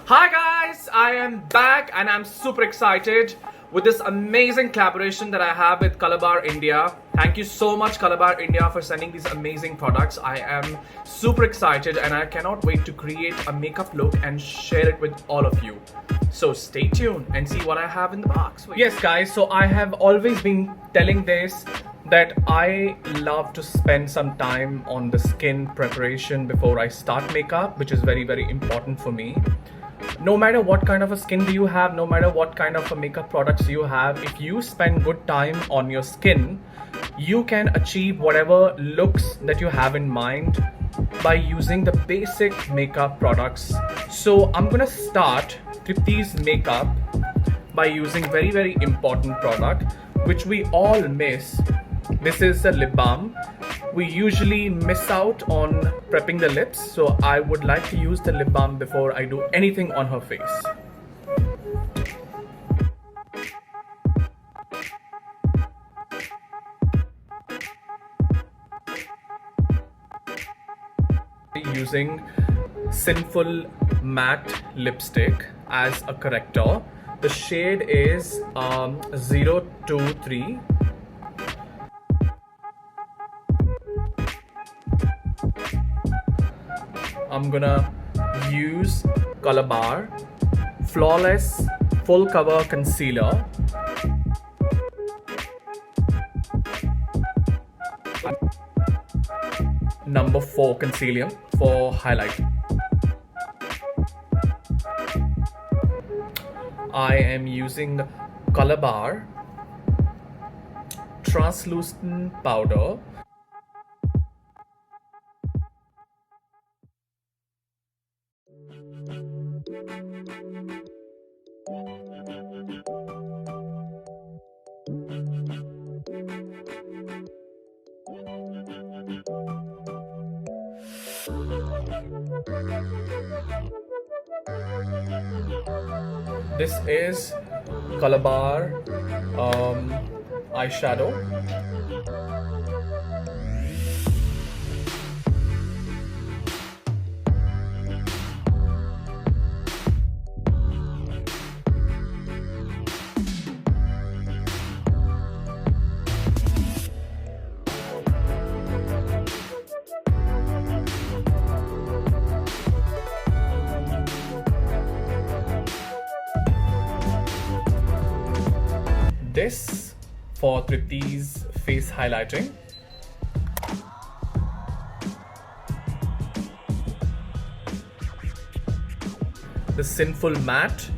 Hi guys, I am back and I'm super excited with this amazing collaboration that I have with Colorbar India. Thank you so much Colorbar India for sending these amazing products. I am super excited and I cannot wait to create a makeup look and share it with all of you. So stay tuned and see what I have in the box. Yes guys, so I have always been telling this that I love to spend some time on the skin preparation before I start makeup, which is very important for me. No matter what kind of a skin do you have, no matter what kind of a makeup products you have, if you spend good time on your skin, you can achieve whatever looks that you have in mind by using the basic makeup products. So I'm gonna start Tripti's makeup by using very important product which we all miss. This is a lip balm. We usually miss out on prepping the lips, so I would like to use the lip balm before I do anything on her face. Using Sinful Matte Lipstick as a corrector. The shade is 023. I'm gonna use Colorbar Flawless Full Cover Concealer. Number 4 concealer for highlight. I am using Colorbar Translucent Powder. This is Colorbar eyeshadow. This for Tripti's face highlighting. The Sinful Matte.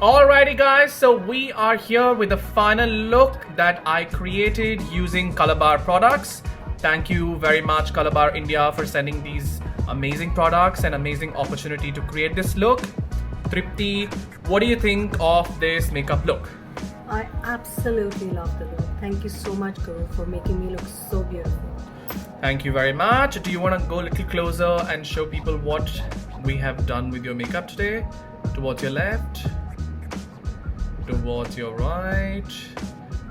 Alrighty guys, so we are here with the final look that I created using Colorbar products. Thank you very much Colorbar India for sending these amazing products and amazing opportunity to create this look. Tripti, what do you think of this makeup look? I absolutely love the look. Thank you so much Guru for making me look so beautiful. Thank you very much. Do you want to go a little closer and show people what we have done with your makeup today? Towards your left, towards your right,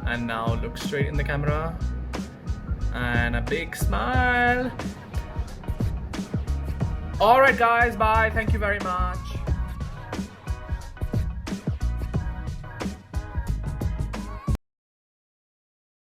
and now look straight in the camera and a big smile. Alright guys, bye. Thank you very much.